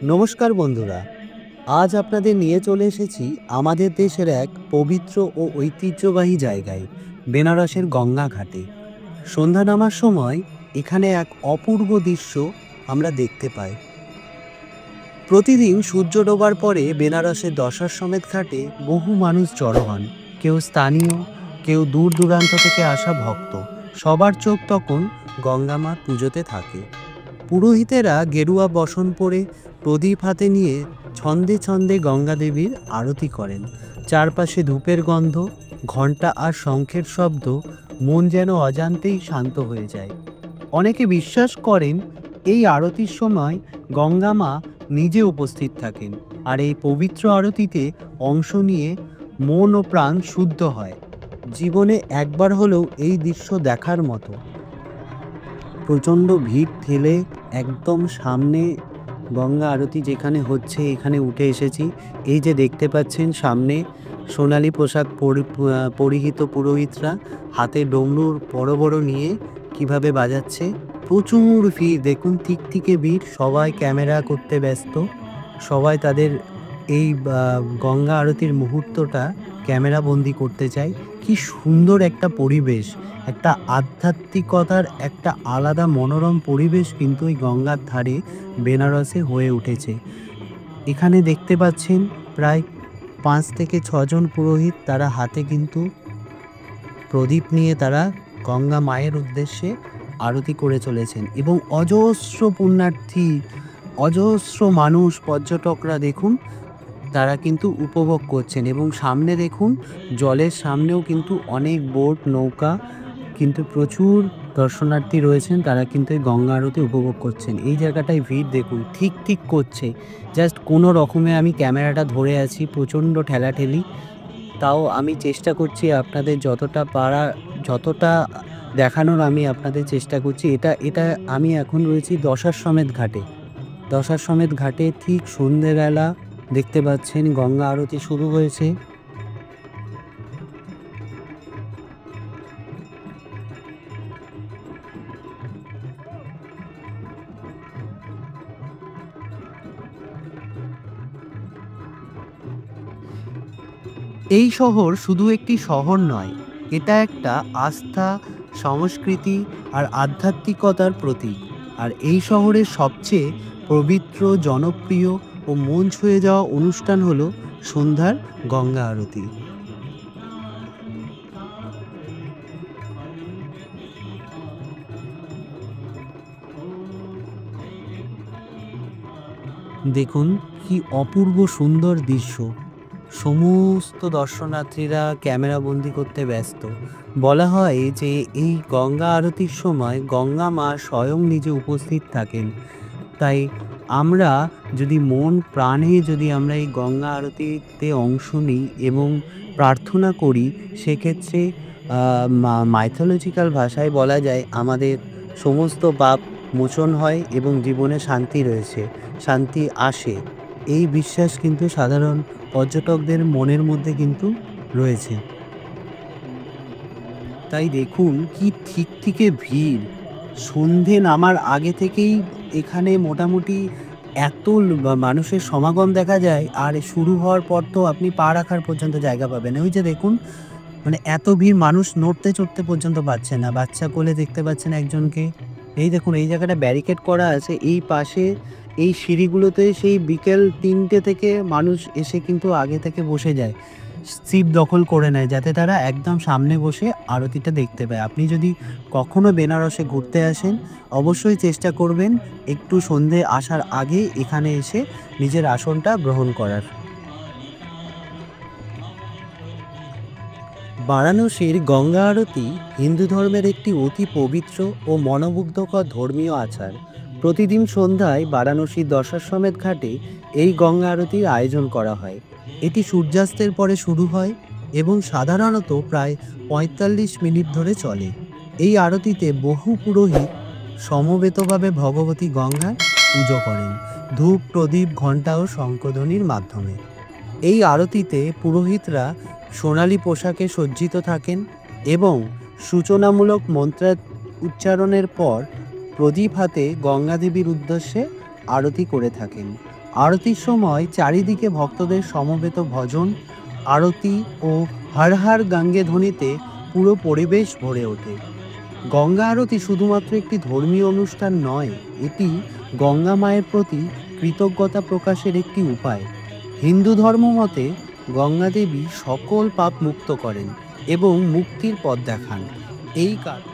নমস্কার বন্ধুরা, আজ আপনাদের নিয়ে চলে এসেছি আমাদের দেশের এক পবিত্র ও ঐতিহ্যবাহী জায়গায়, বেনারসের গঙ্গা ঘাটে। সন্ধ্যা নামার সময় এখানে এক অপূর্ব দৃশ্য আমরা দেখতে পাই। প্রতিদিন সূর্য ডোবার পরে বেনারসের দশাশ্বমেধ ঘাটে বহু মানুষ জড়ো হন। কেউ স্থানীয়, কেউ দূর দূরান্ত থেকে আসা ভক্ত। সবার চোখ তখন গঙ্গামার পুজোতে থাকে। পুরোহিতেরা গেরুয়া বসন পরে প্রদীপ হাতে নিয়ে ছন্দে ছন্দে গঙ্গা দেবীর আরতি করেন। চারপাশে ধূপের গন্ধ, ঘণ্টা আর শঙ্খের শব্দ মন যেন অজান্তেই শান্ত হয়ে যায়। অনেকে বিশ্বাস করেন এই আরতির সময় গঙ্গা মা নিজে উপস্থিত থাকেন, আর এই পবিত্র আরতিতে অংশ নিয়ে মন ও প্রাণ শুদ্ধ হয়। জীবনে একবার হলেও এই দৃশ্য দেখার মতো। প্রচণ্ড ভিড় ঠেলে একদম সামনে গঙ্গা আরতি যেখানে হচ্ছে এখানে উঠে এসেছি। এই যে দেখতে পাচ্ছেন সামনে সোনালি পোশাক পরিহিত পুরোহিতরা হাতে ডমরু বড় বড় নিয়ে কিভাবে বাজাচ্ছে। প্রচুর ভিড়, দেখুন থেকে ভিড়, সবাই ক্যামেরা করতে ব্যস্ত। সবাই তাদের এই গঙ্গা আরতির মুহূর্তটা ক্যামেরা বন্দি করতে চায়। কি সুন্দর একটা পরিবেশ, একটা আধ্যাত্মিকতার একটা আলাদা মনোরম পরিবেশ কিন্তু এই গঙ্গার ধারে বেনারসে হয়ে উঠেছে। এখানে দেখতে পাচ্ছেন প্রায় 5 থেকে 6 জন পুরোহিত, তারা হাতে কিন্তু প্রদীপ নিয়ে তারা গঙ্গা মায়ের উদ্দেশ্যে আরতি করে চলেছেন, এবং অজস্র পুণ্যার্থী, অজস্র মানুষ, পর্যটকরা দেখুন তারা কিন্তু উপভোগ করছেন। এবং সামনে দেখুন জলের সামনেও কিন্তু অনেক বোট, নৌকা, কিন্তু প্রচুর দর্শনার্থী রয়েছেন, তারা কিন্তু এই গঙ্গা আরতি উপভোগ করছেন। এই জায়গাটায় ভিড় দেখুন ঠিক করছে। জাস্ট কোনো রকমে আমি ক্যামেরাটা ধরে আছি, প্রচণ্ড ঠেলাঠেলি, তাও আমি চেষ্টা করছি আপনাদের যতটা দেখানোর আমি আপনাদের চেষ্টা করছি। এটা আমি এখন রয়েছি দশাশ্বমেধ ঘাটে। দশাশ্বমেধ ঘাটে ঠিক সন্ধ্যেবেলা দেখতে পাচ্ছেন গঙ্গা আরতি শুরু হয়েছে। এই শহর শুধু একটি শহর নয়, এটা একটা আস্থা, সংস্কৃতি আর আধ্যাত্মিকতার প্রতীক। আর এই শহরের সবচেয়ে পবিত্র, জনপ্রিয় ও মন ছুঁয়ে যাওয়া অনুষ্ঠান হলো সন্ধ্যার গঙ্গা আরতি। দেখুন কি অপূর্ব সুন্দর দৃশ্য। সমস্ত দর্শনার্থীরা ক্যামেরাবন্দি করতে ব্যস্ত। বলা হয় যে এই গঙ্গা আরতির সময় গঙ্গা মা স্বয়ং নিজে উপস্থিত থাকেন। তাই আমরা যদি মন প্রাণে যদি আমরা এই গঙ্গা আরতিতে অংশ নিই এবং প্রার্থনা করি, সেক্ষেত্রে মাইথোলজিক্যাল ভাষায় বলা যায় আমাদের সমস্ত পাপ মোচন হয় এবং জীবনে শান্তি আসে। এই বিশ্বাস কিন্তু সাধারণ পর্যটকদের মনের মধ্যে কিন্তু রয়েছে। তাই দেখুন কি থেকে ভিড়। সন্ধে নামার আগে থেকেই এখানে মোটামুটি এত মানুষের সমাগম দেখা যায়, আর শুরু হওয়ার পর তো আপনি পা রাখার পর্যন্ত জায়গা পাবেন। ওই যে দেখুন, মানে এত ভিড়, মানুষ নড়তে চড়তে পর্যন্ত পারছে না। বাচ্চা কোলে দেখতে পাচ্ছেন একজনকে। এই দেখুন এই জায়গাটা ব্যারিকেড করা আছে, এই পাশে এই সিঁড়িগুলোতে সেই বিকেল 3টে থেকে মানুষ এসে কিন্তু আগে থেকে বসে যায়, সিট দখল করে নেয়, যাতে তারা একদম সামনে বসে আরতিটা দেখতে পায়। আপনি যদি কখনো বেনারসে ঘুরতে আসেন, অবশ্যই চেষ্টা করবেন একটু সন্ধে আসার আগে এখানে এসে নিজের আসনটা গ্রহণ করার। বারাণসীর গঙ্গা আরতি হিন্দু ধর্মের একটি অতি পবিত্র ও মনোমুগ্ধকর ধর্মীয় আচার। প্রতিদিন সন্ধ্যায় বারাণসীর দশাশ্বমেধ ঘাটে এই গঙ্গা আরতির আয়োজন করা হয়। এটি সূর্যাস্তের পরে শুরু হয় এবং সাধারণত প্রায় 45 মিনিট ধরে চলে। এই আরতিতে বহু পুরোহিত সমবেতভাবে ভগবতী গঙ্গার পুজো করেন, ধূপ, প্রদীপ, ঘণ্টা ও শঙ্খধ্বনির মাধ্যমে। এই আরতিতে পুরোহিতরা সোনালি পোশাকে সজ্জিত থাকেন এবং সূচনামূলক মন্ত্র উচ্চারণের পর প্রদীপ হাতে গঙ্গা দেবীর উদ্দেশ্যে আরতি করে থাকেন। আরতির সময় চারিদিকে ভক্তদের সমবেত ভজন, আরতি ও হর হর গঙ্গে ধ্বনিতে পুরো পরিবেশ ভরে ওঠে। গঙ্গা আরতি শুধুমাত্র একটি ধর্মীয় অনুষ্ঠান নয়, এটি গঙ্গা মায়ের প্রতি কৃতজ্ঞতা প্রকাশের একটি উপায়। হিন্দু ধর্ম মতে গঙ্গা দেবী সকল পাপ মুক্ত করেন এবং মুক্তির পথ দেখান। এই কারণে